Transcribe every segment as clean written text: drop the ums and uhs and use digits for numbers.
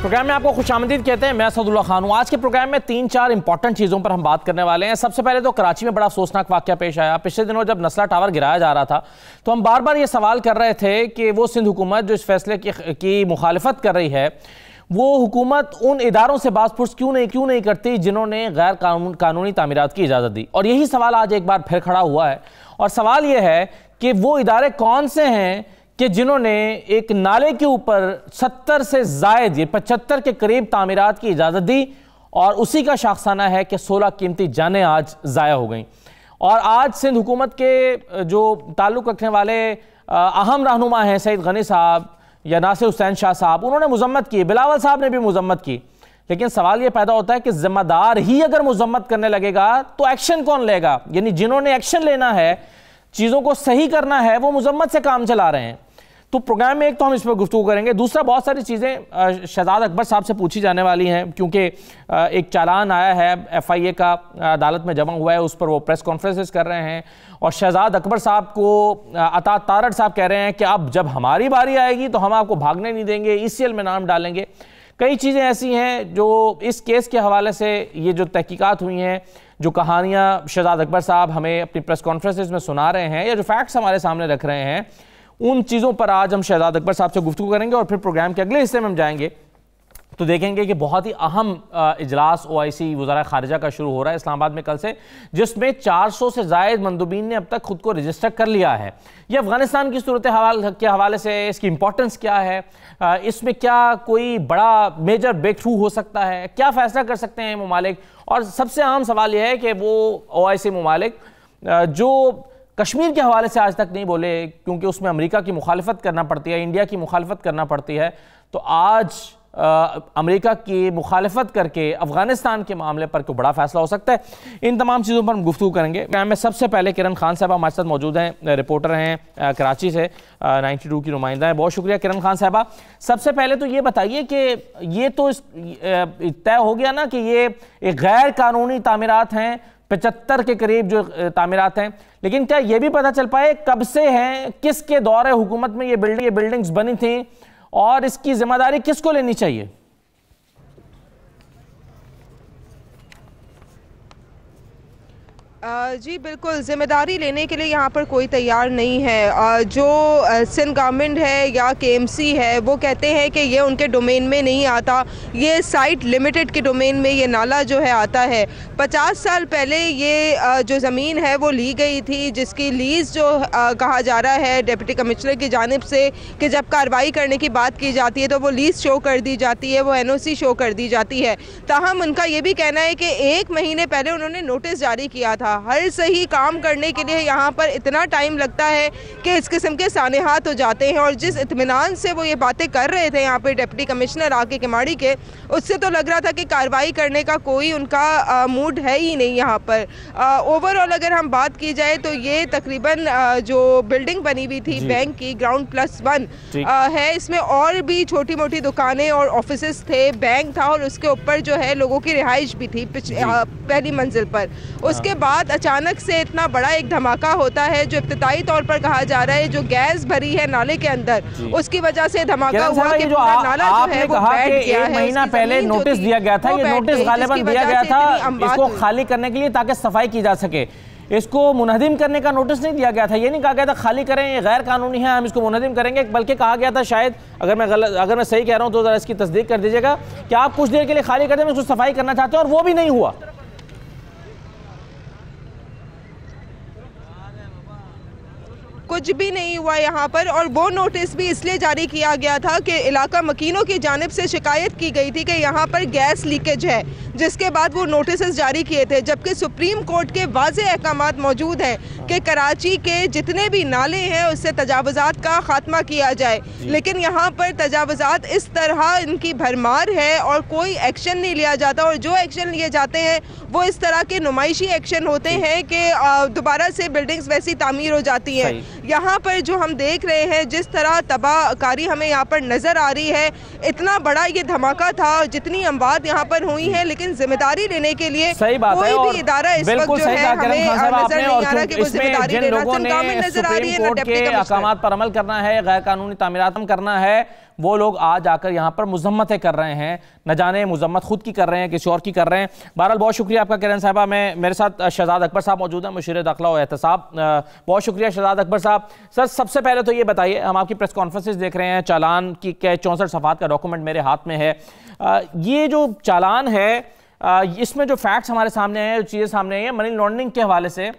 Programme में आपको खुशामदीद कहते हैं। मैं असदुल्ला खान हूं। आज के प्रोग्राम में 3-4 इंपॉर्टेंट चीज़ों पर हम बात करने वाले हैं। सबसे पहले तो कराची में बड़ा अफसोसनाक वाक़या पेश आया। पिछले दिनों जब नस्ला टावर गिराया जा रहा था तो हम बार बार ये सवाल कर रहे थे कि वो सिंध हुकूमत जो इस फैसले की मुखालिफत कर रही है, वो हुकूमत उन इदारों से बात क्यों नहीं करती जिन्होंने गैर कानूनी तामीरात की इजाज़त दी। और यही सवाल आज एक बार फिर खड़ा हुआ है। और सवाल ये है कि वो इदारे कौन से हैं कि जिन्होंने एक नाले के ऊपर 70 से ज़ायद 75 के करीब तामीरात की इजाज़त दी, और उसी का शाखसाना है कि 16 कीमती जानें आज ज़ाया हो गई। और आज सिंध हुकूमत के जो ताल्लुक़ रखने वाले अहम रहनुमा हैं सईद गनी साहब या नासिर हुसैन शाह साहब, उन्होंने मजम्मत की, बिलावल साहब ने भी मजम्मत की। लेकिन सवाल ये पैदा होता है कि जिम्मेदार ही अगर मजम्मत करने लगेगा तो एक्शन कौन लेगा? यानी जिन्होंने एक्शन लेना है, चीज़ों को सही करना है, वो मजम्मत से काम चला रहे हैं। तो प्रोग्राम में एक तो हम इस पर गुफ्तगू करेंगे, दूसरा बहुत सारी चीज़ें शहजाद अकबर साहब से पूछी जाने वाली हैं, क्योंकि एक चालान आया है FIA का, अदालत में जमा हुआ है, उस पर वो प्रेस कॉन्फ्रेंसेस कर रहे हैं। और शहजाद अकबर साहब को अता तारड़ साहब कह रहे हैं कि अब जब हमारी बारी आएगी तो हम आपको भागने नहीं देंगे, ECL में नाम डालेंगे। कई चीज़ें ऐसी हैं जो इस केस के हवाले से, ये जो तहकीकात हुई हैं, जो कहानियाँ शहजाद अकबर साहब हमें अपनी प्रेस कॉन्फ्रेंसेस में सुना रहे हैं, या जो फैक्ट्स हमारे सामने रख रहे हैं, उन चीज़ों पर आज हम शहजाद अकबर साहब से गुफ्तगू करेंगे। और फिर प्रोग्राम के अगले हिस्से में हम जाएंगे तो देखेंगे कि बहुत ही अहम इजलास OIC वज़ारा ख़ारिजा का शुरू हो रहा है इस्लामाबाद में कल से, जिसमें 400 से ज़ायद मंदूबीन ने अब तक खुद को रजिस्टर कर लिया है। ये अफ़गानिस्तान की सूरत हाल के हवाले से इसकी इंपॉर्टेंस क्या है, इसमें क्या कोई बड़ा मेजर ब्रेक थ्रू हो सकता है, क्या फ़ैसला कर सकते हैं ममालिक। और सबसे अहम सवाल यह है कि वो OIC ममालिक जो कश्मीर के हवाले से आज तक नहीं बोले, क्योंकि उसमें अमेरिका की मुखालिफत करना पड़ती है, इंडिया की मुखालिफत करना पड़ती है, तो आज अमेरिका की मुखालिफत करके अफगानिस्तान के मामले पर कोई बड़ा फैसला हो सकता है। इन तमाम चीज़ों पर हम गुफ्तगू करेंगे। मैं सबसे पहले किरण खान साहबा हमारे साथ मौजूद हैं, रिपोर्टर हैं कराची से, 92 की नुमाइंदा है। बहुत शुक्रिया किरण खान साहबा। सबसे पहले तो ये बताइए कि ये तो तय हो गया ना कि ये एक गैर कानूनी तामीरात हैं, 75 के करीब जो तामीरात हैं, लेकिन क्या ये भी पता चल पाए कब से हैं, किसके दौरे हुकूमत में ये बिल्डिंग्स बनी थी, और इसकी जिम्मेदारी किसको लेनी चाहिए? जी बिल्कुल, ज़िम्मेदारी लेने के लिए यहाँ पर कोई तैयार नहीं है। जो सिंध गवर्नमेंट है या KMC है, वो कहते हैं कि ये उनके डोमेन में नहीं आता, ये साइट लिमिटेड के डोमेन में ये नाला जो है आता है। 50 साल पहले ये जो ज़मीन है वो ली गई थी, जिसकी लीज़ जो कहा जा रहा है डिप्टी कमिश्नर की जानिब से कि जब कार्रवाई करने की बात की जाती है तो वो लीज़ शो कर दी जाती है, वो NOC शो कर दी जाती है। ताहम उनका ये भी कहना है कि 1 महीने पहले उन्होंने नोटिस जारी किया था। हर सही काम करने के लिए यहाँ पर इतना टाइम लगता है कि इस किस्म के सानेहात हो जाते हैं। और जिस इत्मीनान से वो ये बातें कर रहे थे यहाँ पे डिप्टी कमिश्नर आके किमाड़ी के, उससे तो लग रहा था कि कार्रवाई करने का कोई उनका मूड है ही नहीं यहाँ पर। ओवरऑल अगर हम बात की जाए तो ये तकरीबन जो बिल्डिंग बनी हुई थी बैंक की, GR+1 है, इसमें और भी छोटी मोटी दुकानें और ऑफिसेस थे, बैंक था, और उसके ऊपर जो है लोगों की रिहाइश भी थी पहली मंजिल पर। उसके बाद अचानक से इतना बड़ा एक धमाका होता है, जो इब्तिदाई तौर पर कहा जा रहा है जो गैस भरी है नाले के अंदर, उसकी वजह से धमाका हुआ कि पूरा नाला जो है वो बैठ गया है। 1 महीना पहले नोटिस दिया गया था, ये नोटिस गालिबन दिया गया था इसको खाली करने के लिए ताकि सफाई की जा सके, इसको मुनहदिम करने का नोटिस नहीं दिया गया था। ये नहीं कहा गया था खाली करें, ये गैर कानूनी है, हम इसको मुनहदिम करेंगे, बल्कि कहा गया था, शायद अगर मैं सही कह रहा हूँ तो जरा इसकी तस्दीक कर दीजिएगा, कि आप कुछ देर के लिए खाली कर दें, उसको सफाई करना चाहते हैं, और वो भी नहीं हुआ। कुछ भी नहीं हुआ यहाँ पर। और वो नोटिस भी इसलिए जारी किया गया था कि इलाका मकीनों की जानिब से शिकायत की गई थी कि यहाँ पर गैस लीकेज है, जिसके बाद वो नोटिस जारी किए थे। जबकि सुप्रीम कोर्ट के वाज़ेह अहकामात मौजूद हैं कि कराची के जितने भी नाले हैं उससे तजावुज़ात का खात्मा किया जाए, लेकिन यहाँ पर तजावुज़ात इस तरह इनकी भरमार है और कोई एक्शन नहीं लिया जाता। और जो एक्शन लिए जाते हैं वो इस तरह के नुमाइशी एक्शन होते हैं कि दोबारा से बिल्डिंग्स वैसी तामीर हो जाती हैं। यहाँ पर जो हम देख रहे हैं, जिस तरह तबाहकारी हमें यहाँ पर नजर आ रही है, इतना बड़ा ये धमाका था, जितनी अमवात यहाँ पर हुई हैं, लेकिन जिम्मेदारी लेने के लिए कोई भी इदारा इस वक्त जो है हमें नजर नहीं आ रहा कि वो जिम्मेदारी लेना। लोगों ने सुप्रीम कोर्ट के अहकामात पर अमल करना है, गैर कानूनी तामीरात करना है, वो लोग आज आकर यहाँ पर मजम्मतें कर रहे हैं, न जाने मजम्मत खुद की कर रहे हैं, किसी और की कर रहे हैं। बहरहाल बहुत शुक्रिया आपका किरण साहबा। मैं मेरे साथ शहजाद अकबर साहब मौजूद हैं, मुशीर दाखिला और एहतसाब। बहुत शुक्रिया शहजाद अकबर साहब। सर सबसे पहले तो ये बताइए, हम आपकी प्रेस कॉन्फ्रेंसेस देख रहे हैं, चालान की 64 सफ़हात का डॉक्यूमेंट मेरे हाथ में है। ये जो चालान है इसमें जो फैक्ट्स हमारे सामने हैं, जो चीज़ें सामने आई हैं मनी लॉन्ड्रिंग के हवाले से,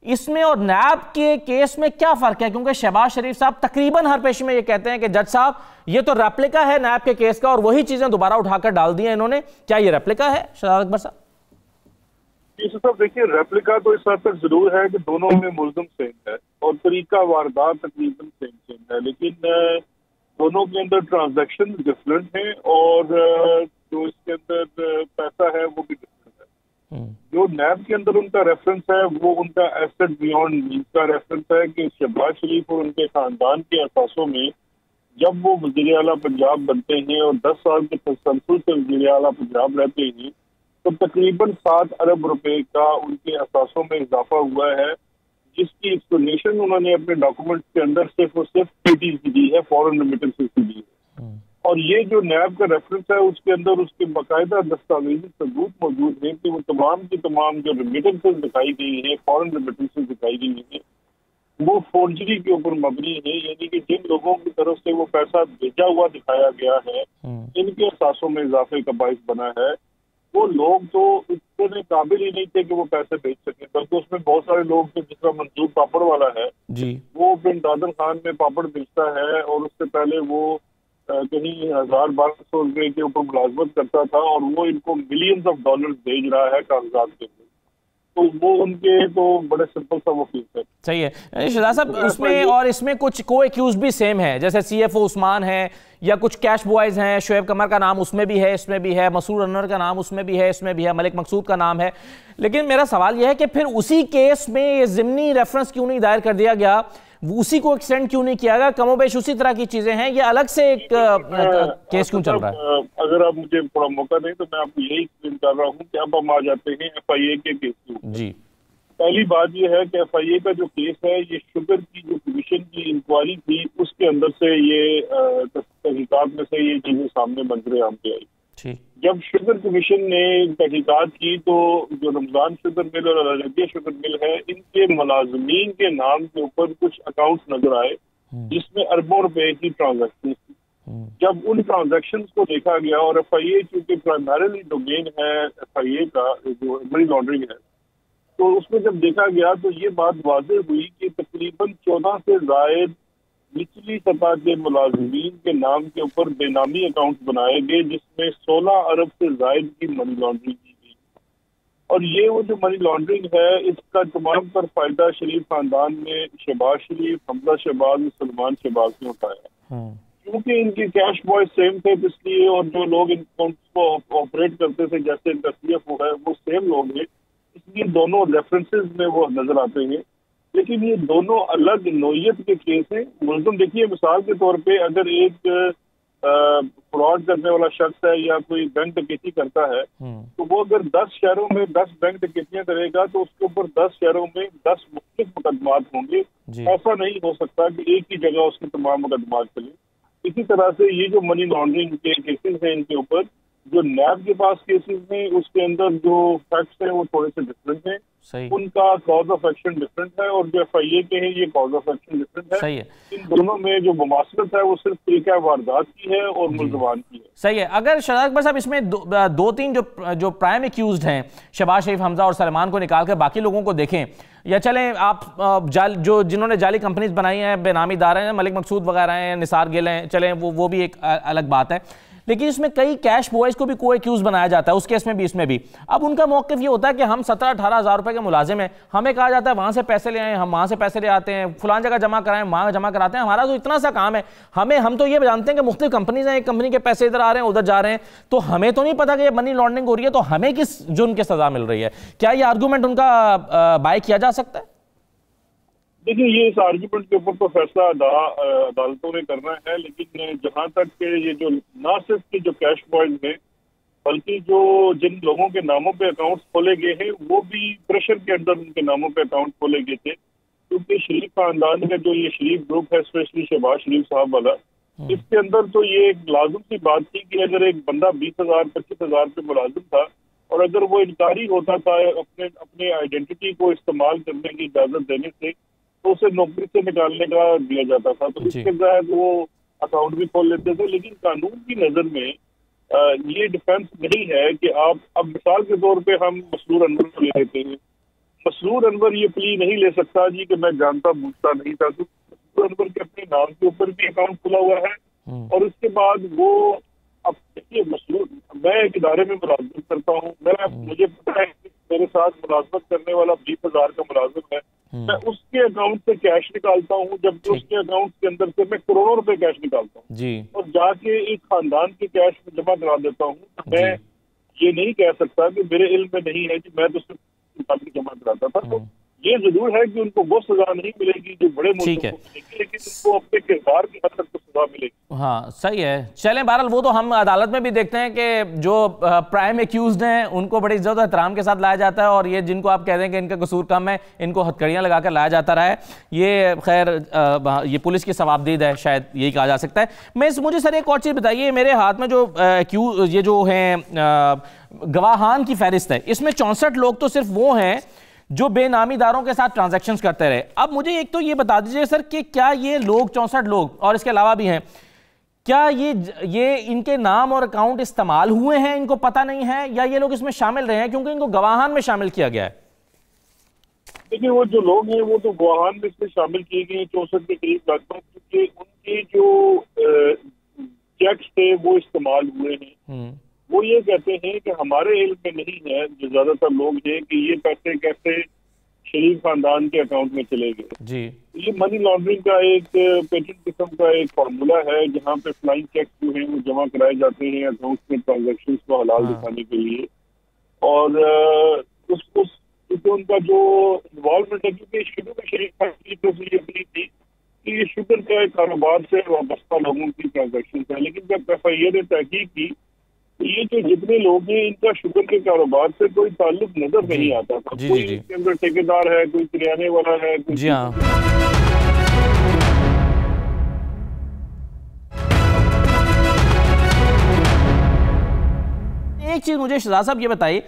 इसमें और नैब के केस में क्या फ़र्क है? क्योंकि शहबाज शरीफ साहब तकरीबन हर पेशी में ये कहते हैं कि जज साहब ये तो रेप्लिका है नैब के केस का और वही चीज़ें दोबारा उठाकर डाल दी हैं इन्होंने। क्या ये रेप्लिका है शहजाद अकबर साहब? साहब देखिए, रेप्लिका तो इस हद तक जरूर है कि दोनों में मुल्ज़िम सेम है और तरीका वारदात तकरीबन सेम है, लेकिन दोनों के अंदर ट्रांजैक्शन डिफरेंट है और जो इसके अंदर पैसा है वो भी डिफरेंट है। जो नैब के अंदर उनका रेफरेंस है वो उनका एसेट बियॉन्ड मीन्स का रेफरेंस है कि शहबाज शरीफ और उनके खानदान के असासों में जब वो वज़ीर आला पंजाब बनते हैं और 10 साल के तसलसल से वज़ीर आला पंजाब रहते हैं तो तकरीबन 7 अरब रुपए का उनके असासों में इजाफा हुआ है, जिसकी एक्सप्लेनेशन उन्होंने अपने डॉक्यूमेंट्स के अंदर सिर्फ और सिर्फ पीटीज की दी है, फॉरेन रेमिटेंसेस की दी है। और ये जो नैब का रेफरेंस है उसके अंदर उसके बाकायदा दस्तावेजी सबूत मौजूद है कि वो तमाम की तमाम जो रेमिटेंसेस दिखाई गई है, फॉरेन रेमिटेंसेस दिखाई गई है, वो फोर्जरी के ऊपर मबनी है। यानी कि जिन लोगों की तरफ से वो पैसा भेजा हुआ दिखाया गया है, इनके असासों में इजाफे का बाइस बना है। वो लोग तो इतने काबिल ही नहीं थे कि वो पैसे भेज सके, बल्कि उसमें बहुत सारे लोग थे, जिसका मंसूर पापड़ वाला है जी, वो बिन दादर खान में पापड़ बेचता है और उससे पहले वो कहीं 1000-1200 रुपए के ऊपर मुलाजमत करता था और वो इनको मिलियंस ऑफ डॉलर्स भेज रहा है कागजात के अंदर। तो वो उनके तो बड़े सिंपल सा वो केस है। सही है शहजाद साहब, उसमें और इसमें कुछ को एक्यूज भी सेम है, जैसे CFO उस्मान है या कुछ कैश बॉयज हैं, शोएब कमर का नाम उसमें भी है, इसमें भी है, मसूद अनवर का नाम उसमें भी है, इसमें भी है, मलिक मकसूद का नाम है। लेकिन मेरा सवाल यह है कि फिर उसी केस में ये ज़िमनी रेफरेंस क्यों नहीं दायर कर दिया गया, उसी को एक्सटेंड क्यों नहीं किया गया? कमोबेश उसी तरह की चीजें हैं, ये अलग से एक केस क्यों चल रहा है? अगर आप मुझे थोड़ा मौका दें तो मैं आपको यही एक्सप्लेन कर रहा हूँ कि अब हम आ जाते हैं FIA के केस के ऊपर। जी, पहली बात यह है कि FIA का जो केस है ये शुगर की जो कमीशन की इंक्वायरी थी उसके अंदर से ये तहकीकात में से ये चीजें सामने मंजर आम पे आई। जब शुगर कमीशन ने तहकीकात की तो जो रमजान शुगर मिल और अलरबिया शुगर मिल है, इनके मुलाजमीन के नाम के ऊपर कुछ अकाउंट्स नजर आए जिसमें अरबों रुपए की ट्रांजैक्शन थी। जब उन ट्रांजैक्शंस को देखा गया और FIA चूंकि प्राइमरीली डोमेन है FIA का जो मनी लॉन्ड्रिंग है, तो उसमें जब देखा गया तो ये बात वाज़ेह हुई कि तकरीबन 14 से ज़ायद निचली सतह के मुलाजमीन के नाम के ऊपर बेनामी अकाउंट बनाए गए जिसमें 16 अरब से ज़ायद की मनी लॉन्ड्रिंग की गई। और ये वो जो मनी लॉन्ड्रिंग है इसका तमाम पर फायदा शरीफ खानदान में शहबाज शरीफ, हमजा शहबाज, सलमान शहबाज ने उठाया। क्योंकि इनके कैश बॉय सेम थे इसलिए, और जो लोग इन अकाउंट्स को ऑपरेट करते थे जैसे इनका CFO है वो सेम लोग हैं, इसलिए दोनों रेफरेंसेस में वो नजर आते हैं। लेकिन ये दोनों अलग नोयत के केस हैं। मुल्ज़िम देखिए, मिसाल के तौर पे अगर एक फ्रॉड करने वाला शख्स है या कोई बैंक डकैती करता है तो वो अगर 10 शहरों में 10 बैंक डकैतियां करेगा तो उसके ऊपर 10 शहरों में 10 मुख्तलिफ मुकदमात होंगे। ऐसा नहीं हो सकता कि एक ही जगह उसके तमाम मुकदमात चले। इसी तरह से ये जो मनी लॉन्ड्रिंग के केसेस हैं इनके ऊपर जो नैब के पास केसेस हैं उसके अंदर जो फैक्ट्स हैं वो थोड़े से डिफरेंट हैं। सही। उनका कॉज ऑफ एक्शन डिफरेंट है और जो FIA के हैं ये कॉज ऑफ एक्शन डिफरेंट है। सही है। इन दोनों में जो मुमासलत है वो सिर्फ तरीका वारदात की है और मुल्ज़मान की है। सही है। अगर शहजाद अकबर साहब इसमें दो तीन जो प्राइम एक्यूज्ड हैं शहबाज शरीफ, हमजा और सलमान को निकाल कर बाकी लोगों को देखें, या चलें आप जिन्होंने जाली कंपनीज बनाई हैं, बेनामी दार हैं, मलिक मकसूद वगैरह हैं, निसार गिल हैं, चलें वो भी एक अलग बात है। लेकिन इसमें कई कैश बॉयज को भी को एक्यूज बनाया जाता है, उस केस में भी इसमें भी। अब उनका मौक़िफ़ ये होता है कि हम 17-18 हज़ार रुपए के मुलाजिम हैं, हमें कहा जाता है वहाँ से पैसे ले आए, हम वहाँ से पैसे ले आते हैं, फलां जगह जमा कराएं, वहाँ जमा कराते हैं, हमारा तो इतना सा काम है। हम तो ये जानते हैं कि मुख्तलिफ कंपनीज हैं, एक कंपनी के पैसे इधर आ रहे हैं उधर जा रहे हैं, तो हमें तो नहीं पता कि ये मनी लॉन्ड्रिंग हो रही है, तो हमें किस जुर्म की सज़ा मिल रही है? क्या ये आर्गूमेंट उनका बाय किया जा सकता है? देखिए, ये इस आर्ग्यूमेंट के ऊपर तो फैसला अदालतों ने करना है, लेकिन जहां तक के ये जो ना सिर्फ के जो कैश बॉयज हैं बल्कि जो जिन लोगों के नामों पे अकाउंट्स खोले गए हैं वो भी प्रेशर के अंदर उनके नामों पे अकाउंट खोले गए थे। क्योंकि शरीफ खानदान का जो ये शरीफ ग्रुप है, स्पेशली शहबाज शरीफ साहब वाला, इसके अंदर तो ये एक लाजुम सी बात थी कि अगर एक बंदा 20,000 25,000 पे मुलाजिम था और अगर वो इनकारी होता था अपने आइडेंटिटी को इस्तेमाल करने की इजाजत देने से, तो उसे नौकरी से निकालने का दिया जाता था। तो इसके तहत वो अकाउंट भी खोल लेते थे। लेकिन कानून की नजर में ये डिफेंस नहीं है कि आप, अब मिसाल के तौर पे हम मसरूर अनवर को ले लेते हैं। मसरूर अनवर ये प्ली नहीं ले सकता जी कि मैं जानता बूझता नहीं था, तो मसरूर अनवर के अपने नाम के ऊपर भी अकाउंट खुला हुआ है और उसके बाद वो, अब देखिए मसरूर, मैं एक इदारे में मुलाजमत करता हूँ, मुझे पता है कि मेरे साथ मुलाजमत करने वाला 20,000 का मुलाजिम है, मैं उसके अकाउंट से कैश निकालता हूँ, जबकि उसके अकाउंट के अंदर से मैं करोड़ों रुपए कैश निकालता हूँ और जाके एक खानदान के कैश में जमा करा देता हूँ। तो मैं ये नहीं कह सकता कि मेरे इल्म में नहीं है कि मैं तो सिर्फ जमा कराता था। तो ये जरूर है कि उनको वो सजा नहीं मिलेगी जो बड़े मुल्कों को मिलेगी, लेकिन उनको अपने किरदार की हद तक तो सजा मिलेगी। हाँ सही है। चलें, बहरहाल वो तो हम अदालत में भी देखते हैं कि जो प्राइम एक्यूज्ड हैं उनको बड़ी इज्जत और एहतराम के साथ लाया जाता है, और ये जिनको आप कहते हैं कि इनका कसूर कम है, इनको हथकड़ियाँ लगाकर लाया जाता रहा है। ये खैर ये पुलिस की सवाबदीद है, शायद यही कहा जा सकता है। मुझे सर एक और चीज़ बताइए, मेरे हाथ में जो ये जो हैं गवाहान की फहरिस्त है, इसमें 64 लोग तो सिर्फ वो हैं जो बेनामीदारों के साथ ट्रांजैक्शंस करते रहे। अब मुझे एक तो ये बता दीजिए सर कि क्या ये लोग 64 लोग और इसके अलावा भी हैं, क्या ये इनके नाम और अकाउंट इस्तेमाल हुए हैं, इनको पता नहीं है, या ये लोग इसमें शामिल रहे हैं क्योंकि इनको गवाहान में शामिल किया गया है? देखिए वो जो लोग हैं वो तो गवाहान में इसमें शामिल किए गए 64 के करीब लगभग, क्योंकि उनके जो चेक्स थे वो इस्तेमाल हुए हैं। वो ये कहते हैं कि हमारे इल्म में नहीं है, जो ज्यादातर लोग हैं, कि ये पैसे कैसे शरीफ खानदान के अकाउंट में चले गए जी। ये मनी लॉन्ड्रिंग का एक पेटेंट किस्म का एक फार्मूला है, जहाँ पे फ्लाइंग चेक जो है वो जमा कराए जाते हैं अकाउंट में ट्रांजेक्शन को हलाल दिखाने के लिए। और उनका जो इन्वॉल्वमेंट है, क्योंकि शुरू में शरीफ खान की तरफ से ये अपील थी कि ये शुगर के कारोबार से वाबस्ता लोगों की ट्रांजेक्शन है, लेकिन जब FIA ने तहकीक की ये जो जितने लोग हैं इनका शुगर के कारोबार से कोई ताल्लुक नजर नहीं आता था। कोई इसके अंदर ठेकेदार है, कोई किराने वाला है, कोई जी हाँ। एक चीज मुझे शहजाद साहब ये बताइए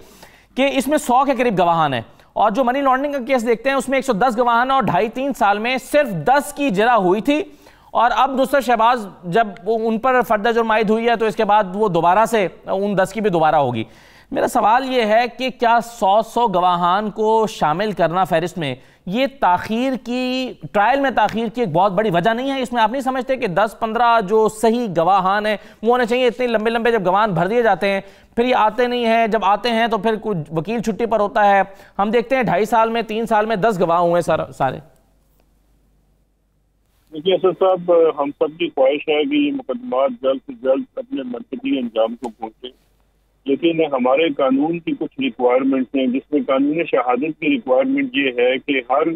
कि इसमें 100 के करीब गवाहान है, और जो मनी लॉन्ड्रिंग का केस देखते हैं उसमें 110 गवाहान और 2.5-3 साल में सिर्फ 10 की जरा हुई थी। और अब नुसरत शहबाज जब उन पर फर्द जुर्म आयद हुई है तो इसके बाद वो दोबारा से उन 10 की भी दोबारा होगी। मेरा सवाल ये है कि क्या 100 गवाहान को शामिल करना फहरिस्त में ये ताखीर की, ट्रायल में ताखीर की एक बहुत बड़ी वजह नहीं है? इसमें आप नहीं समझते कि 10-15 जो सही गवाहान हैं वो होने चाहिए? इतने लंबे लंबे जब गवाहान भर दिए जाते हैं फिर ये आते नहीं हैं, जब आते हैं तो फिर कुछ वकील छुट्टी पर होता है। हम देखते हैं 2.5 साल में 3 साल में 10 गवाह हुए सारे। देखिए असद साहब, हम सब की ख्वाहिश है कि ये मुकदमा जल्द से जल्द अपने मंतकी अंजाम को पहुंचे, लेकिन हमारे कानून की कुछ रिक्वायरमेंट्स हैं, जिसमें कानून शहादत की रिक्वायरमेंट ये है कि हर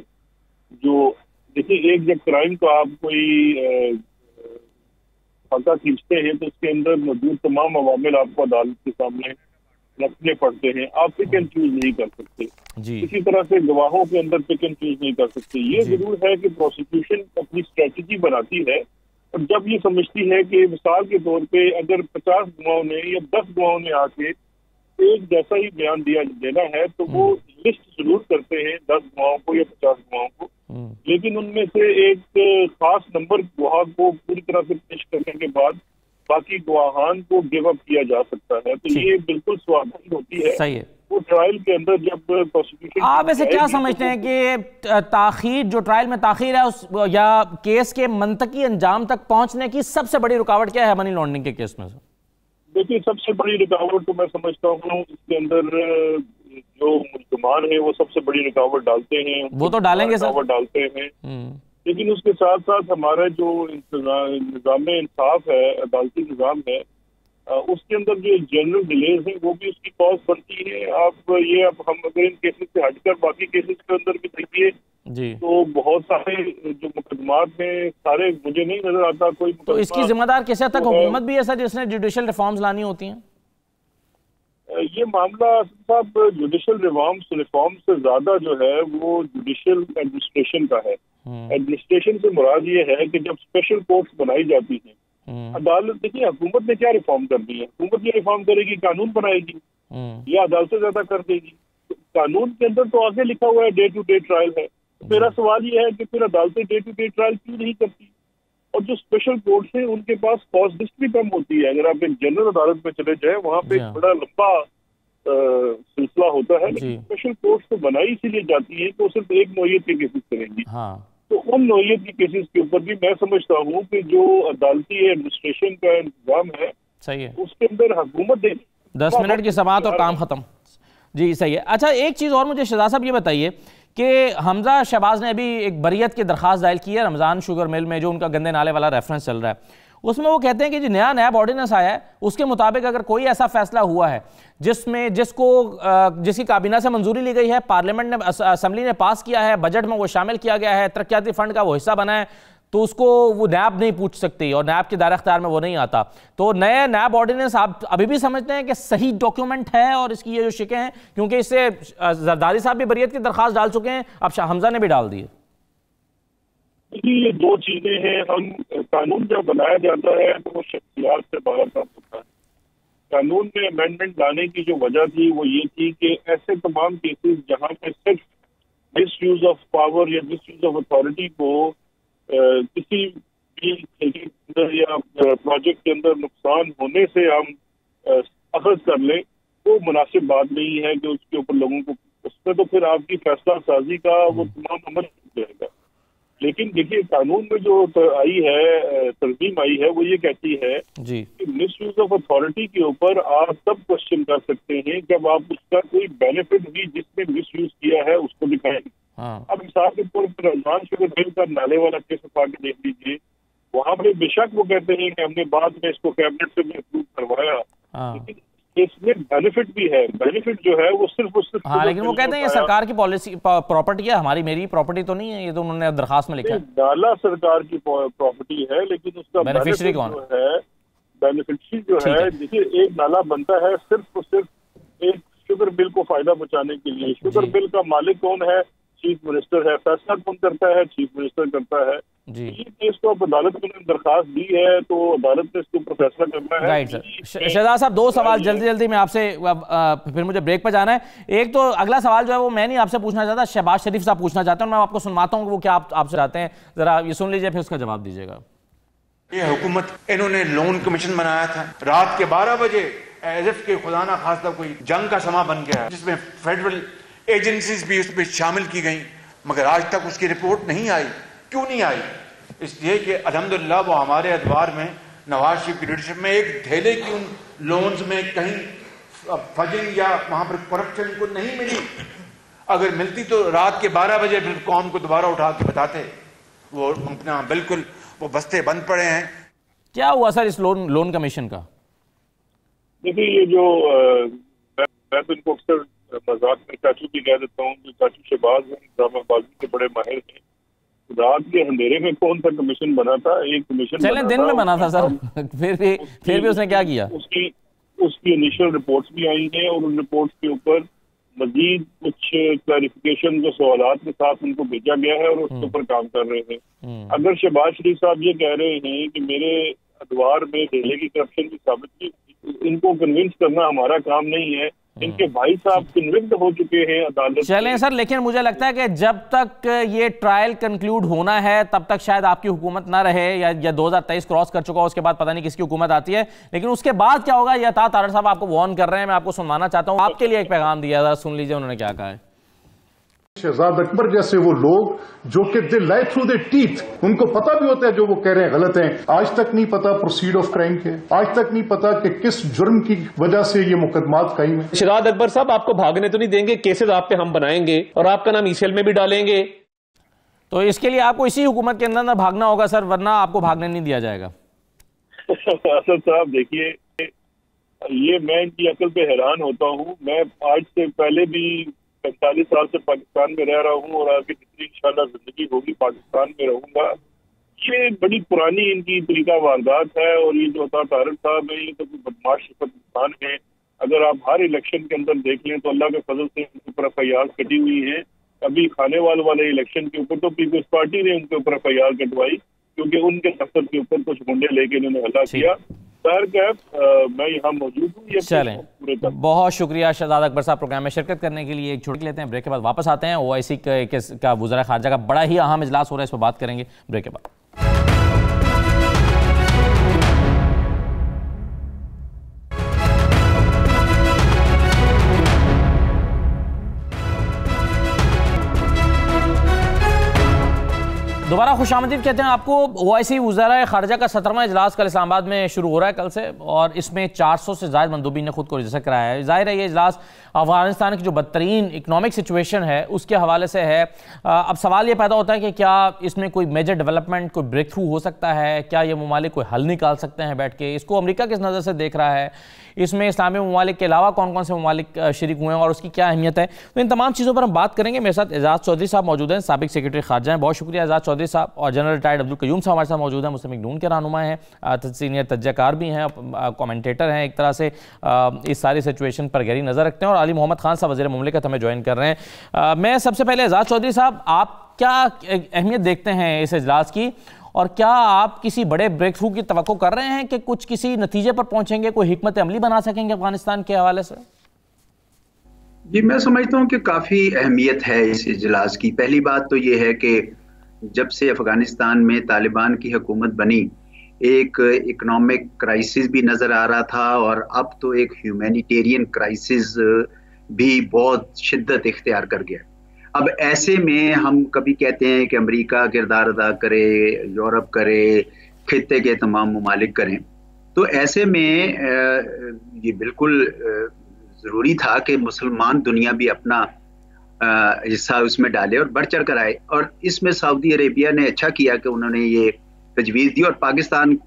जो, देखिए एक जब क्राइम को आप कोई फाका खींचते हैं तो उसके अंदर मौजूद तमाम अवामिल आपको अदालत के सामने रखने पड़ते हैं, आप पिक एंड चूज नहीं कर सकते। इसी तरह से गवाहों के अंदर पिक एंड चूज नहीं कर सकते। ये जरूर है कि प्रोसिक्यूशन अपनी स्ट्रेटजी बनाती है, और जब ये समझती है कि मिसाल के तौर पे अगर 50 गवाहों ने या 10 गवाहों ने आके एक जैसा ही बयान देना है तो वो लिस्ट जरूर करते हैं 10 गवाहों को या 50 गवाहों को, लेकिन उनमें से एक खास नंबर गवाह को पूरी तरह से पेश करने के बाद बाकी गवाहान को गिव अप किया जा सकता है। तो ये बिल्कुल स्वाभाविक होती है। सही है। वो ट्रायल के अंदर जब प्रोसिक्यूशन, आप ऐसे क्या समझते हैं कि ताखीर, जो ट्रायल में ताखीर है उस या केस के मंतकी अंजाम तक पहुंचने की सबसे बड़ी रुकावट क्या है मनी लॉन्ड्रिंग के केस में? देखिए सबसे बड़ी रुकावट तो मैं समझता हूँ इसके अंदर जो मुल्ज़मान है वो सबसे बड़ी रुकावट डालते हैं। वो तो डालेंगे सर, रुकावट डालते हैं, लेकिन उसके साथ साथ हमारा जो निज़ाम इंसाफ है, अदालती निज़ाम है, उसके अंदर जो जनरल डिलेज है वो भी उसकी कॉज बनती है। आप ये हम अगर इन केसेस से हटकर बाकी केसेस के अंदर भी देखिए तो बहुत सारे जो मुकदमात हैं सारे, मुझे नहीं नजर आता कोई तो इसकी जिम्मेदार किस हद तक हुकूमत भी है सर, जिसने जुडिशल रिफॉर्म्स लानी होती हैं? ये मामला साहब जुडिशल रिफॉर्म से ज्यादा जो है वो जुडिशल एडमिनिस्ट्रेशन का है। एडमिनिस्ट्रेशन से मुराद ये है कि जब स्पेशल कोर्ट्स बनाई जाती हैं अदालत, देखिए हुकूमत ने क्या रिफॉर्म कर दी है, हुकूमत ये रिफॉर्म करेगी, कानून बनाएगी या अदालतें ज्यादा कर देगी। तो कानून के अंदर तो आगे लिखा हुआ है डे टू डे ट्रायल है। तो मेरा सवाल ये है कि फिर अदालतें डे टू डे ट्रायल क्यों नहीं करती? और जो स्पेशल कोर्ट है उनके पास कॉस्ट लिस्ट भी कम होती है। अगर आप एक जनरल अदालत में चले जाए वहां पे एक बड़ा लंबा सिलसिला होता है, लेकिन स्पेशल कोर्ट तो बनाई इसीलिए जाती है कि वो सिर्फ एक नौयत के केसेस करेंगी। तो उन नौयत के केसेस के ऊपर भी मैं समझता हूँ कि जो अदालती एडमिनिस्ट्रेशन का इंतजाम है सही है, उसके अंदर हुकूमत 10 मिनट की समाअत और काम खत्म। जी सही है। अच्छा एक चीज और मुझे शहजाद साहब ये बताइए कि हमजा शहबाज ने अभी एक बरियत की दरखास्त दायर की है रमज़ान शुगर मिल में, जो उनका गंदे नाले वाला रेफरेंस चल रहा है। उसमें वो कहते हैं कि जो नया नैब ऑर्डिनेंस आया है उसके मुताबिक अगर कोई ऐसा फैसला हुआ है जिसकी काबीना से मंजूरी ली गई है, पार्लियामेंट ने, असम्बली ने पास किया है, बजट में वो शामिल किया गया है, तरक्याती फंड का वो हिस्सा बना है, तो उसको वो नैब नहीं पूछ सकती और नैब के दायरे इख्तियार में वो नहीं आता। तो नए नैब ऑर्डिनेंस आप अभी भी समझते हैं कि सही डॉक्यूमेंट है और इसकी ये जो शिकें हैं, क्योंकि इससे जरदारी साहब भी बरियत की दरखास्त डाल चुके हैं, अब शाह हमजा ने भी डाल दी है। ये दो चीजें हैं। हम कानून जब बनाया जाता है तो वो शख्सियात से बाहर का होता है। कानून में अमेंडमेंट लाने की जो वजह थी वो ये थी कि ऐसे तमाम केसेस जहां पे सिर्फ मिस यूज ऑफ पावर या मिस यूज ऑफ अथॉरिटी को किसी भी खेती के अंदर या प्रोजेक्ट के अंदर नुकसान होने से हम अखज़ कर लें, वो मुनासिब बात नहीं है कि उसके ऊपर लोगों को, उसमें तो फिर आपकी फैसला साजी का वो तमाम अमल जाएगा। लेकिन देखिए कानून में जो आई है, तरमीम आई है, वो ये कहती है कि मिस यूज ऑफ अथॉरिटी के ऊपर आप तब क्वेश्चन कर सकते हैं जब आप उसका कोई बेनिफिट भी जिसने मिस यूज किया है उसको दिखाएंगे। अब मिसाल के तौर पर रमजान शुगर मिल का नाले वाला केस उठा के देख लीजिए, वहां पे बेशक वो कहते हैं कि हमने बाद में इसको कैबिनेट से भी अप्रूव करवाया, लेकिन इसमें बेनिफिट भी है। बेनिफिट जो है वो सिर्फ लेकिन वो कहते हैं ये सरकार की पॉलिसी प्रॉपर्टी है, हमारी मेरी प्रॉपर्टी तो नहीं है, ये तो उन्होंने दरखास्त में लिखा है। नाला सरकार की प्रॉपर्टी है, लेकिन उसका बेनिफिशियरी कौन है? बेनिफिशियरी जो है, देखिए एक नाला बनता है सिर्फ और सिर्फ एक शुगर मिल को फायदा पहुंचाने के लिए। शुगर मिल का मालिक कौन है? चीफ मिनिस्टर है। फैसला कौन करता है? चीफ मिनिस्टर करता है। ये केस तो अब अदालत में दरखास्त दी है तो अदालत ने इसके ऊपर फैसला करना है। Right sir. शहजाद साहब दो सवाल जल्दी में आपसे, फिर मुझे ब्रेक पर जाना है। एक तो अगला सवाल जो है वो मैं नहीं आपसे पूछना चाहता, शहबाज शरीफ साहब पूछना चाहता हूँ। मैं आपको सुनवाता हूँ वो क्या आपसे चाहते हैं, जरा ये सुन लीजिए फिर उसका जवाब दीजिएगा। ये हुकूमत, इन्होंने लोन कमीशन बनाया था रात के 12 बजे, एज इफ के खुदा ना खास्ता कोई जंग का समा बन गया, जिसमें फेडरल एजेंसीज भी उसमें शामिल की गई, मगर आज तक उसकी रिपोर्ट नहीं आई। क्यों नहीं आई? इसलिए कि अल्हम्दुलिल्लाह वो हमारे अदवार में नवाज शरीफ की लीडरशिप में एक धेले की उन लोन्स में कहीं फजिंग या वहां पर करप्शन को नहीं मिली। अगर मिलती तो रात के 12 बजे फिर कौम को दोबारा उठा के बताते। वो अपना बिल्कुल वो बस्ते बंद पड़े हैं। क्या हुआ सर इस लोन कमीशन का? देखिए ये जो मैं तो इनको अक्सर मजाक में चाचू भी कह देता हूँ, जो चाचू शहबाज हैं ड्रामाबाजी के बड़े माहिर थे। रात के अंधेरे में कौन सा कमीशन बना था? एक कमीशन चले दिन में बना था सर। फिर भी उसने क्या किया? उसकी इनिशियल रिपोर्ट्स भी आई हैं और उन रिपोर्ट्स के ऊपर मजीद कुछ क्लैरिफिकेशन जो सवालात के साथ उनको भेजा गया है और उसके ऊपर काम कर रहे हैं। अगर शहबाज शरीफ साहब ये कह रहे हैं कि मेरे अदवार में डेले की करप्शन की साबित की, इनको कन्विंस करना हमारा काम नहीं है। इनके भाई साहब कन्विक्ट हो चुके हैं अदालत। चलें सर, लेकिन मुझे लगता है कि जब तक ये ट्रायल कंक्लूड होना है तब तक शायद आपकी हुकूमत ना रहे, या 2023 क्रॉस कर चुका हो, उसके बाद पता नहीं किसकी हुकूमत आती है। लेकिन उसके बाद क्या होगा, ये तारड़ साहब आपको वार्न कर रहे हैं, मैं आपको सुनवाना चाहता हूँ। आपके लिए एक पैगाम दिया, जरा सुन लीजिए उन्होंने क्या कहा है। शहजाद अकबर जैसे वो लोग जो कि दे लाई थ्रू द टीथ, उनको पता भी होता है जो वो कह रहे हैं गलत है। आज तक नहीं पता प्रोसीड ऑफ क्राइम के, आज तक नहीं पता कि किस जुर्म की वजह से ये मुकदमात कायम है। शहजाद अकबर साहब आपको भागने तो नहीं देंगे, केसेस आप पे हम बनाएंगे और आपका नाम ईसीएल में भी डालेंगे। तो इसके लिए आपको इसी हुकूमत के अंदर भागना होगा सर, वरना आपको भागने नहीं दिया जाएगा। असद साहब देखिए, ये मैं इनकी अकल पे हैरान होता हूँ। मैं आज से पहले भी 45 साल से पाकिस्तान में रह रहा हूँ और आगे जितनी इंशाल्लाह जिंदगी होगी पाकिस्तान में रहूंगा। ये बड़ी पुरानी इनकी तरीका वारदात है और ये जो तारड़ साहब है ये तो कोई बदमाश इंसान है। अगर आप हर इलेक्शन के अंदर देख लें तो अल्लाह के फजल से उनके ऊपर FIR कटी हुई है। अभी खाने वाले इलेक्शन के ऊपर तो पीपल्स पार्टी ने उनके ऊपर FIR कटवाई क्योंकि उनके मकसद के ऊपर कुछ मुंडे लेके इन्होंने हल्ला किया। मैं यहाँ मौजूद हूँ। चलें, बहुत शुक्रिया शहजाद अकबर साहब प्रोग्राम में शिरकत करने के लिए। एक छुट्टी लेते हैं, ब्रेक के बाद वापस आते हैं। OIC का वज़ीर ख़ारजा का बड़ा ही अहम इजलास हो रहा है, इस पर बात करेंगे ब्रेक के बाद। दोबारा खुशामदीद कहते हैं आपको। OIC वज़ीर ख़ारजा का 17वां इजलास कल इस्लामाबाद में शुरू हो रहा है कल से, और इसमें 400 से ज़ायद मंदूबीन ने खुद को रजिस्टर कराया है। ज़ाहिर है ये इजलास अफगानिस्तान की जो बदतरीन इकनॉमिक सिचुएशन है उसके हवाले से है। अब सवाल ये पैदा होता है कि क्या इसमें कोई मेजर डेवलपमेंट, कोई ब्रेक थ्रू हो सकता है? क्या ये ममालिक कोई हल निकाल सकते हैं बैठ के? इसको अमेरिका किस नज़र से देख रहा है? इसमें इस्लामी ममालिक के अलावा कौन कौन से ममालिक शरीक हुए हैं और उसकी क्या अहमियत है? तो इन तमाम चीज़ों पर हम बात करेंगे। मेरे साथ एजाज चौधरी साहब मौजूद हैं, साबिक सेक्रेटरी खारजा हैं। बहुत शुक्रिया एजाज चौधरी साहब। और जनरल रिटायर्ड अब्दुल कयूम साहब हमारे साथ मौजूद हैं, मुस्लिम लीग नून के रहनुमा हैं, सीनियर तज्ज़ाकार भी हैं, कमेंटेटर हैं, एक तरह से इस सारी सिचुएशन पर गहरी नज़र रखते हैं। और अली मोहम्मद खान साहब वज़ीर मुमलिकत हमें ज्वाइन कर रहे हैं। मैं सबसे पहले एजाज चौधरी साहब, आप क्या अहमियत देखते हैं इस इजलास की, और क्या आप किसी बड़े ब्रेक थ्रू की तवक्को कर रहे हैं कि कुछ किसी नतीजे पर पहुंचेंगे, कोई हिकमत अमली बना सकेंगे अफगानिस्तान के हवाले से? जी, मैं समझता हूं कि काफ़ी अहमियत है इस इजलास की। पहली बात तो ये है कि जब से अफगानिस्तान में तालिबान की हुकूमत बनी, एक इकोनॉमिक क्राइसिस भी नज़र आ रहा था, और अब तो एक ह्यूमैनिटेरियन क्राइसिस भी बहुत शिद्दत इख्तियार कर गया। अब ऐसे में हम कभी कहते हैं कि अमेरिका किरदार अदा करे, यूरोप करे, खित्ते के तमाम ममालिक करें, तो ऐसे में ये बिल्कुल ज़रूरी था कि मुसलमान दुनिया भी अपना हिस्सा उसमें डाले और बढ़ चढ़ कर आए। और इसमें सऊदी अरेबिया ने अच्छा किया कि उन्होंने ये तजवीज़ दी, और पाकिस्तान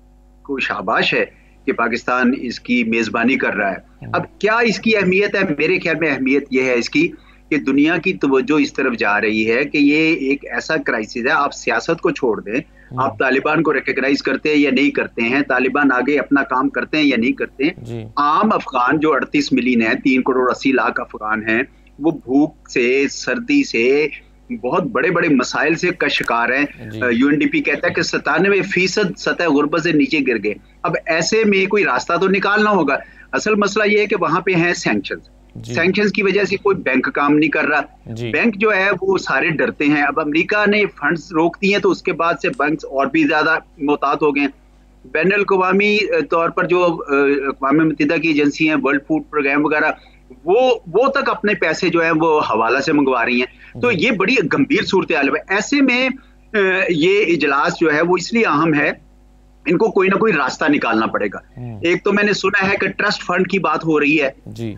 को शाबाश है कि पाकिस्तान इसकी मेज़बानी कर रहा है। अब क्या इसकी अहमियत है? मेरे ख्याल में अहमियत ये है इसकी कि दुनिया की तवज्जो इस तरफ जा रही है कि ये एक ऐसा क्राइसिस है। आप सियासत को छोड़ दें, आप तालिबान को रिकॉग्नाइज करते हैं या नहीं करते हैं, तालिबान आगे अपना काम करते हैं या नहीं करते हैं, आम अफगान जो 38 मिलियन है, 3 करोड़ 80 लाख अफगान हैं, वो भूख से, सर्दी से, बहुत बड़े बड़े मसाइल से का शिकार है। UNDP कहता है कि 97% सतह गुर्बत से नीचे गिर गए। अब ऐसे में कोई रास्ता तो निकालना होगा। असल मसला ये है कि वहां पे हैं सैंक्शंस की वजह से कोई बैंक काम नहीं कर रहा। बैंक जो है वो सारे डरते हैं। अब अमेरिका ने फंड्स रोक दिए तो उसके बाद से बैंक और भी ज्यादा मोहतात हो गए। बैनुल-अक़वामी तौर पर जो अक़वाम मुत्तहिदा की एजेंसी है, वर्ल्ड फूड प्रोग्राम वगैरह, वो तक अपने पैसे जो है वो हवाला से मंगवा रही हैं। तो ये बड़ी गंभीर सूरत हाल है। ऐसे में ये इजलास जो है वो इसलिए अहम है, इनको कोई ना कोई रास्ता निकालना पड़ेगा। एक तो मैंने सुना है कि ट्रस्ट फंड की बात हो रही है जी।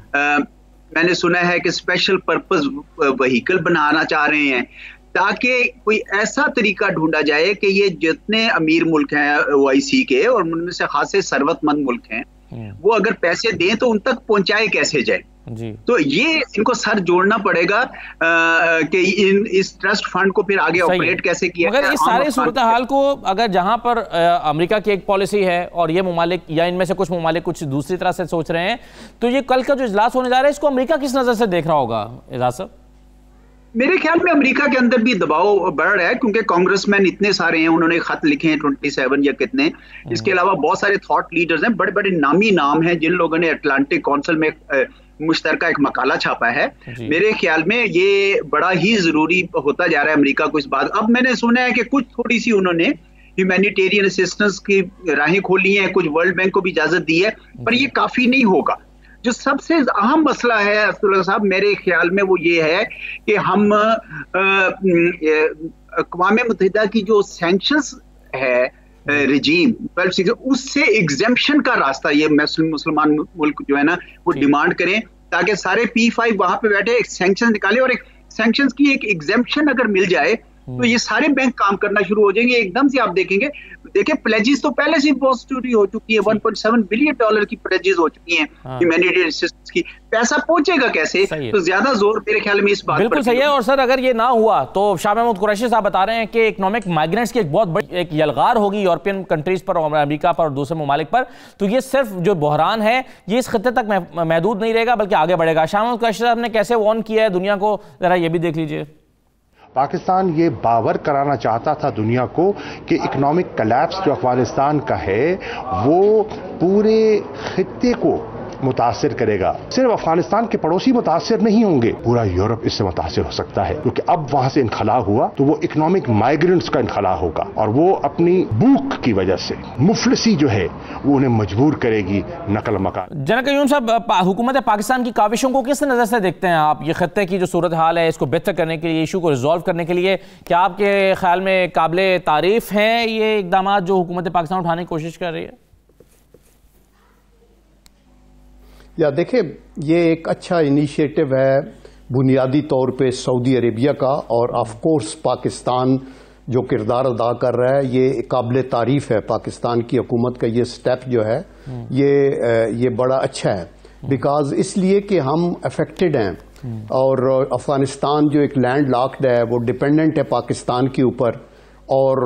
मैंने सुना है कि स्पेशल पर्पस व्हीकल बनाना चाह रहे हैं ताकि कोई ऐसा तरीका ढूंढा जाए कि ये जितने अमीर मुल्क हैं OIC के, और उनमें से खासे सरवतमंद मुल्क हैं, वो अगर पैसे दें तो उन तक पहुंचाए कैसे जाए जी। तो ये इनको सर जोड़ना पड़ेगा कि इस ट्रस्ट फंड को फिर आगे ऑपरेट कैसे किया। मगर इस सारे सूरत हाल को अगर जहां पर अमेरिका की एक पॉलिसी है और ये ममालिक या इनमें से कुछ ममालिक कुछ दूसरी तरह से सोच रहे हैं, तो ये कल का जो इजलास होने जा रहा है इसको अमेरिका किस नजर से देख रहा होगा एजाज साहब? मेरे ख्याल में अमेरिका के अंदर भी दबाव बढ़ रहा है, क्योंकि कांग्रेसमैन इतने सारे हैं, उन्होंने खत लिखे हैं 27 या कितने। इसके अलावा बहुत सारे थॉट लीडर्स हैं, बड़े बड़े नामी नाम हैं जिन लोगों ने अटलांटिक काउंसिल में मुश्तरका एक मकाला छापा है। मेरे ख्याल में ये बड़ा ही जरूरी होता जा रहा है अमेरिका को इस बात। अब मैंने सुना है कि कुछ थोड़ी सी उन्होंने ह्यूमैनिटेरियन असिस्टेंस की राहें खोली हैं, कुछ वर्ल्ड बैंक को भी इजाजत दी है, पर ये काफी नहीं होगा। जो सबसे अहम मसला है अब्दुल्ला साहब मेरे ख्याल में वो ये है कि हम अक़वाम मुत्तहिदा की जो सैंक्शंस है रिजीम, उससे एग्जेम्पशन का रास्ता ये मुसलमान मुल्क जो है ना वो डिमांड करें, ताकि सारे P5 वहां पे बैठे एक सैंक्शन निकाले, और एक सैंक्शंस की एक एग्जेम्पशन अगर मिल जाए तो ये सारे बैंक काम करना शुरू हो जाएंगे एकदम से। आप देखेंगे, देखिए प्लेजेस तो पहले से बहुत हो चुकी है, $1.7 बिलियन की प्लेजेस हो चुकी हैं ह्यूमैनिटेरियन असिस्टेंस की। पैसा पहुंचेगा कैसे? तो ज्यादा जोर मेरे ख्याल में इस बात बिल्कुल सही है। और सर अगर ये ना हुआ तो शाह महमूद कुरैशी साहब बता रहे हैं कि इकोनॉमिक माइग्रेंट्स की एक बहुत बड़ी एक यलगार होगी यूरोपियन कंट्रीज पर और अमेरिका पर और दूसरे ममालिक पर। तो ये सिर्फ जो बहरान है ये इस खत्ते तक महदूद नहीं रहेगा बल्कि आगे बढ़ेगा। शाह महमूद कुरैशी साहब ने कैसे वार्न किया है दुनिया को, जरा ये भी देख लीजिए। पाकिस्तान ये बावर कराना चाहता था दुनिया को कि इकोनॉमिक कलैप्स जो अफगानिस्तान का है वो पूरे खित्ते को मुतासिर करेगा। सिर्फ अफगानिस्तान के पड़ोसी मुतासिर नहीं होंगे, पूरा यूरोप इससे मुतासिर हो सकता है, क्योंकि अब वहां से इनखला हुआ तो वो इकोनॉमिक माइग्रेंट्स का इनखला होगा और वो अपनी भूख की वजह से मुफलिसी जो है वो उन्हें मजबूर करेगी नकल मकान। जनक क़य्यूम साहब, हुकूमत पाकिस्तान की काविशों को किस नज़र से देखते हैं आप? ये खत्ते की जो सूरत हाल है इसको बेहतर करने के लिए, इशू को रिजॉल्व करने के लिए क्या आपके ख्याल में काबिल तारीफ हैं ये इकदाम जो हुकूमत पाकिस्तान उठाने की कोशिश कर रही है? या देखिए, ये एक अच्छा इनिशिएटिव है बुनियादी तौर पे सऊदी अरेबिया का, और ऑफ कोर्स पाकिस्तान जो किरदार अदा कर रहा है ये काबिल तारीफ है। पाकिस्तान की हुकूमत का ये स्टेप जो है ये बड़ा अच्छा है, बिकॉज इसलिए कि हम अफेक्टेड हैं और अफगानिस्तान जो एक लैंड लॉक्ड है वो डिपेंडेंट है पाकिस्तान के ऊपर, और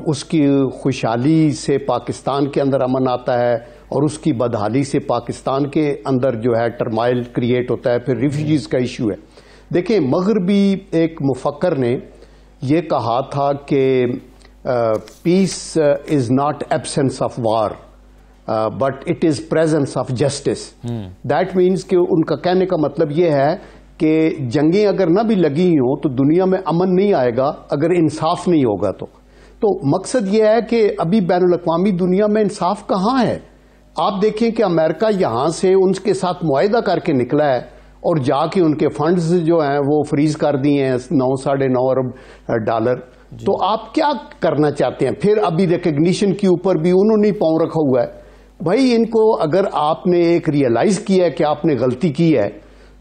उसकी खुशहाली से पाकिस्तान के अंदर अमन आता है और उसकी बदहाली से पाकिस्तान के अंदर जो है टर्माइल क्रिएट होता है। फिर रिफ्यूजीज का इशू है। देखिए, मगरबी एक मुफक्कर ने ये कहा था कि peace is not absence of war but it is presence of justice. That means कि उनका कहने का मतलब ये है कि जंगें अगर ना भी लगी हो तो दुनिया में अमन नहीं आएगा अगर इंसाफ नहीं होगा। तो मकसद ये है कि अभी बैनुल-अक़वामी दुनिया में इंसाफ कहाँ है? आप देखें कि अमेरिका यहां से उनके साथ मुआहिदा करके निकला है और जाके उनके फंड्स जो हैं वो फ्रीज कर दिए हैं 9-9.5 अरब डॉलर। तो आप क्या करना चाहते हैं? फिर अभी रिकग्निशन के ऊपर भी उन्होंने पांव रखा हुआ है। भाई, इनको अगर आपने एक रियलाइज किया है कि आपने गलती की है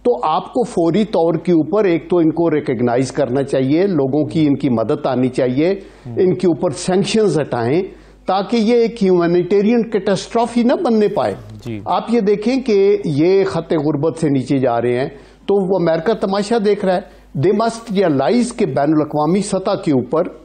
तो आपको फौरी तौर के ऊपर एक तो इनको रिकग्नाइज करना चाहिए, लोगों की इनकी मदद आनी चाहिए, इनके ऊपर सैंक्शंस हटाएं ताकि ये एक ह्यूमैनिटेरियन कैटास्ट्रॉफी न बनने पाए। आप ये देखें कि ये खत्ते गुर्बत से नीचे जा रहे हैं तो वो अमेरिका तमाशा देख रहा है। दे मस्ट रियलाइज के बैनुल-अक़वामी सतह के ऊपर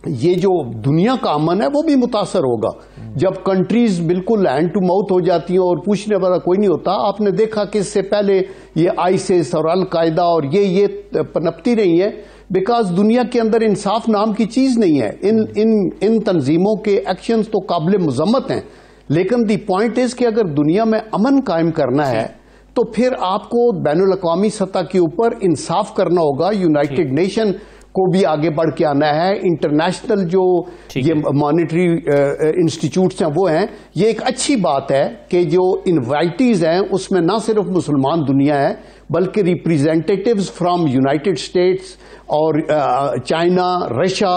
ये जो दुनिया का अमन है वो भी मुतासर होगा। जब कंट्रीज बिल्कुल हैंड टू माउथ हो जाती हैं और पूछने वाला कोई नहीं होता। आपने देखा कि इससे पहले ये आईसिस और अल-कायदा और ये पनपती रही है बिकॉज दुनिया के अंदर इंसाफ नाम की चीज नहीं है। इन तंजीमों के एक्शंस तो काबिल मजम्मत हैं, लेकिन दी पॉइंट इज कि अगर दुनिया में अमन कायम करना है तो फिर आपको बैनुल-अक़वामी सतह के ऊपर इंसाफ करना होगा। यूनाइटेड नेशन को भी आगे बढ़ के आना है। इंटरनेशनल जो ये मॉनिटरी इंस्टीट्यूट्स हैं वो हैं। ये एक अच्छी बात है कि जो इनवाइटीज हैं उसमें ना सिर्फ मुसलमान दुनिया है बल्कि रिप्रेजेंटेटिव्स फ्रॉम यूनाइटेड स्टेट्स और चाइना, रशिया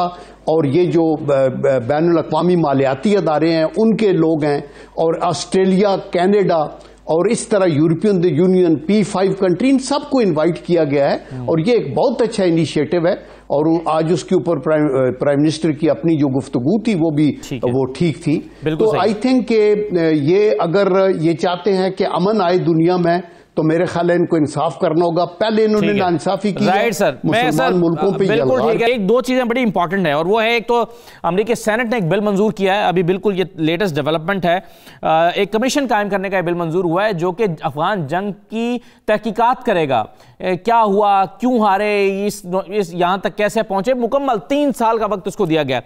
और ये जो बैनुल-अक़वामी मालियाती अदारे हैं उनके लोग हैं, और ऑस्ट्रेलिया, कनाडा और इस तरह यूरोपियन यूनियन, P5 कंट्री, इन सबको इनवाइट किया गया है। और ये एक बहुत अच्छा इनिशिएटिव है और आज उसके ऊपर प्राइम मिनिस्टर की अपनी जो गुफ्तगू थी वो भी वो ठीक थी। तो आई थिंक कि ये अगर ये चाहते हैं कि अमन आए दुनिया में तो मेरे ख्याल है इनको इंसाफ करना होगा। पहले इन्होंने नाइंसाफी की, राइट सर, मुसलमान मुल्कों पे बिल्कुल ठीक है। एक दो चीजें बड़ी इंपॉर्टेंट है और वो है, एक तो अमेरिकी सेनेट ने एक बिल मंजूर किया है, अभी बिल्कुल ये लेटेस्ट डेवलपमेंट है। एक कमीशन कायम करने का बिल मंजूर हुआ है जो कि अफगान जंग की तहकीकात करेगा। क्या हुआ, क्यों हारे, इस यहां तक कैसे पहुंचे, मुकम्मल 3 साल का वक्त उसको दिया गया।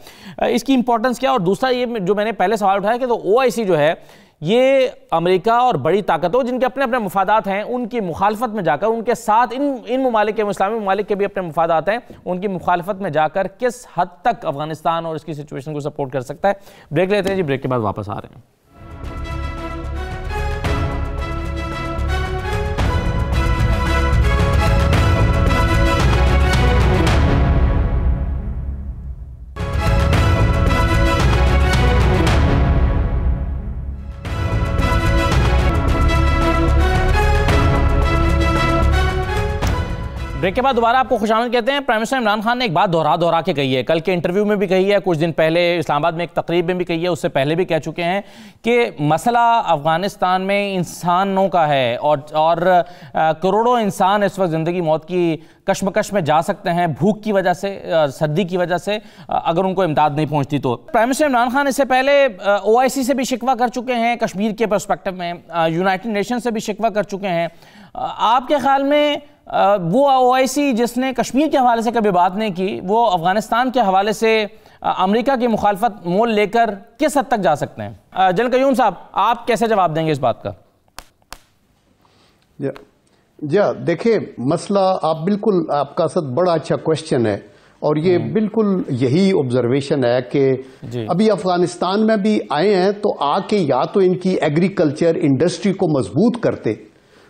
इसकी इंपॉर्टेंस क्या? और दूसरा ये जो मैंने पहले सवाल उठाया कि तो OIC जो है ये अमेरिका और बड़ी ताकतों जिनके अपने अपने मुफादात हैं उनकी मुखालफत में जाकर, उनके साथ इन ममालिक के, इस्लामी ममालिक के भी अपने मुफादात हैं, उनकी मुखालफत में जाकर किस हद तक अफगानिस्तान और इसकी सिचुएशन को सपोर्ट कर सकता है। ब्रेक लेते हैं जी, ब्रेक के बाद वापस आ रहे हैं। ब्रेक के बाद दोबारा आपको खुशामद कहते हैं। प्राइम मिनिस्टर इमरान खान ने एक बात दोहरा के कही है, कल के इंटरव्यू में भी कही है, कुछ दिन पहले इस्लामाबाद में एक तकरीब में भी कही है, उससे पहले भी कह चुके हैं कि मसला अफगानिस्तान में इंसानों का है और करोड़ों इंसान इस वक्त ज़िंदगी मौत की कश्मकश में जा सकते हैं भूख की वजह से, सर्दी की वजह से, अगर उनको इमदाद नहीं पहुंचती तो। प्राइम मिनिस्टर इमरान खान इससे पहले OIC से भी शिकवा कर चुके हैं कश्मीर के पर्सपेक्टिव में, यूनाइटेड नेशन से भी शिकवा कर चुके हैं। आपके ख्याल में वो OIC जिसने कश्मीर के हवाले से कभी बात नहीं की, वो अफगानिस्तान के हवाले से अमेरिका की मुखालफत मोल लेकर किस हद तक जा सकते हैं? जनरल कयूम साहब, आप कैसे जवाब देंगे इस बात का? देखिए, मसला आप बिल्कुल, आपका सब बड़ा अच्छा क्वेश्चन है और ये बिल्कुल यही ऑब्जर्वेशन है कि अभी अफगानिस्तान में भी आए हैं तो आके या तो इनकी एग्रीकल्चर इंडस्ट्री को मजबूत करते,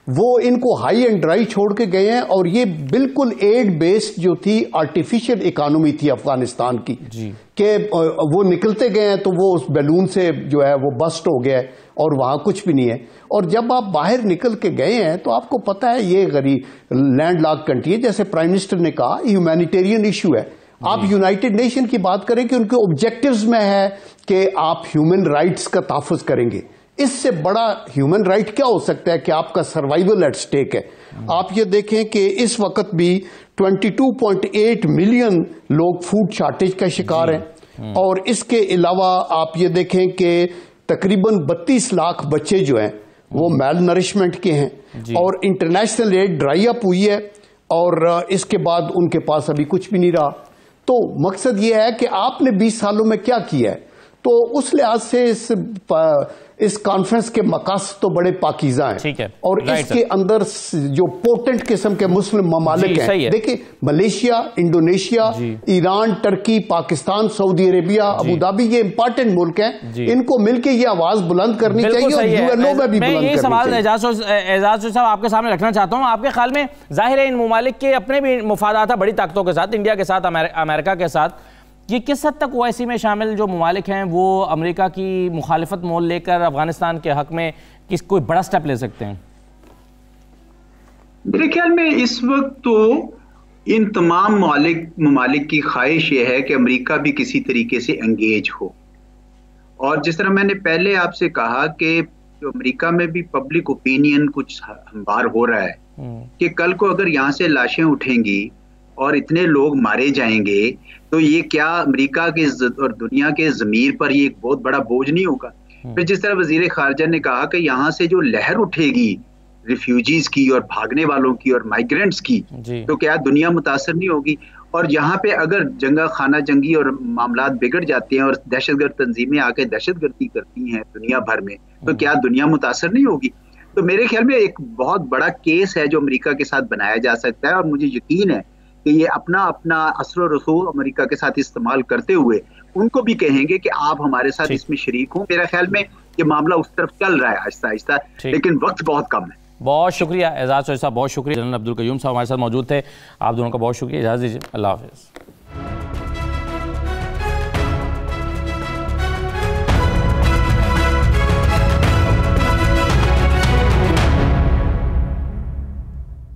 वो इनको हाई एंड ड्राई छोड़ के गए हैं और ये बिल्कुल एड बेस्ड जो थी आर्टिफिशियल इकोनॉमी थी अफगानिस्तान की कि वो निकलते गए हैं तो वो उस बैलून से जो है वो बस्ट हो गया है और वहां कुछ भी नहीं है। और जब आप बाहर निकल के गए हैं तो आपको पता है ये गरीब लैंडलॉक्ड कंट्री है, जैसे प्राइम मिनिस्टर ने कहा, ह्यूमैनिटेरियन इशू है। आप यूनाइटेड नेशन की बात करें कि उनके ऑब्जेक्टिव्स में है कि आप ह्यूमन राइट्स का तहफ़्फ़ुज़ करेंगे। इससे बड़ा ह्यूमन राइट क्या हो सकता है कि आपका सर्वाइवल एट स्टेक है। आप ये देखें कि इस वक्त भी 22.8 मिलियन लोग फूड शॉर्टेज का शिकार हैं और इसके अलावा आप ये देखें कि तकरीबन 32 लाख बच्चे जो हैं वो मेल नरिशमेंट के हैं और इंटरनेशनल एड ड्राई अप हुई है और इसके बाद उनके पास अभी कुछ भी नहीं रहा। तो मकसद ये है कि आपने 20 सालों में क्या किया है। तो उस लिहाज से इस कॉन्फ्रेंस के मकासद तो बड़े पाकीज़ा हैं। ठीक है। और इसके अंदर जो पोटेंट किस्म के मुस्लिम ममालिक हैं, देखिए Malaysia, Indonesia, Iran, Turkey, Pakistan, Saudi Arabia, Abu Dhabi, ये इंपॉर्टेंट मुल्क हैं। इनको मिलकर ये आवाज बुलंद करनी चाहिए और यूएनओ में भी बुलंद करनी चाहिए। सवाल एजाज साहब आपके सामने रखना चाहता हूँ, आपके ख्याल में जाहिर है इन ममालिक के अपने भी मुफादात हैं बड़ी ताकतों के साथ, इंडिया के साथ, अमेरिका के साथ, ये किस हद तक OIC में शामिल जो ममालिक हैं वो अमेरिका की मुखालिफत मोल लेकर अफगानिस्तान के हक में कोई बड़ा स्टेप ले सकते हैं? मेरे ख्याल में इस वक्त तो इन तमाम ममालिक की ख्वाहिश ये है कि अमेरिका भी किसी तरीके से एंगेज हो। और जिस तरह मैंने पहले आपसे कहा कि जो अमेरिका में भी पब्लिक ओपिनियन कुछ हमवार हो रहा है कि कल को अगर यहाँ से लाशें उठेंगी और इतने लोग मारे जाएंगे तो ये क्या अमेरिका के और दुनिया के ज़मीर पर ये एक बहुत बड़ा बोझ नहीं होगा। फिर जिस तरह वजीर खारजा ने कहा कि यहाँ से जो लहर उठेगी रिफ्यूजीज की और भागने वालों की और माइग्रेंट्स की, तो क्या दुनिया मुतासर नहीं होगी। और यहाँ पे अगर खाना जंगी और मामलात बिगड़ जाते हैं और दहशतगर्द तंजीमें आके दहशतगर्दी करती हैं दुनिया भर में, तो क्या दुनिया मुतासर नहीं होगी। तो मेरे ख्याल में एक बहुत बड़ा केस है जो अमेरिका के साथ बनाया जा सकता है और मुझे यकीन है कि ये अपना असर और रसूख अमेरिका के साथ इस्तेमाल करते हुए उनको भी कहेंगे कि आप हमारे साथ इसमें शरीक हो। मेरा ख्याल में ये मामला उस तरफ चल रहा है आहिस्ता आहिस्ता, लेकिन वक्त बहुत कम है। बहुत शुक्रिया एजाज साहब, बहुत शुक्रिया। जनरल अब्दुल कयूम साहब हमारे साथ मौजूद थे। आप दोनों का बहुत शुक्रिया। इजाज़त दीजिए, अल्लाह हाफ़िज़।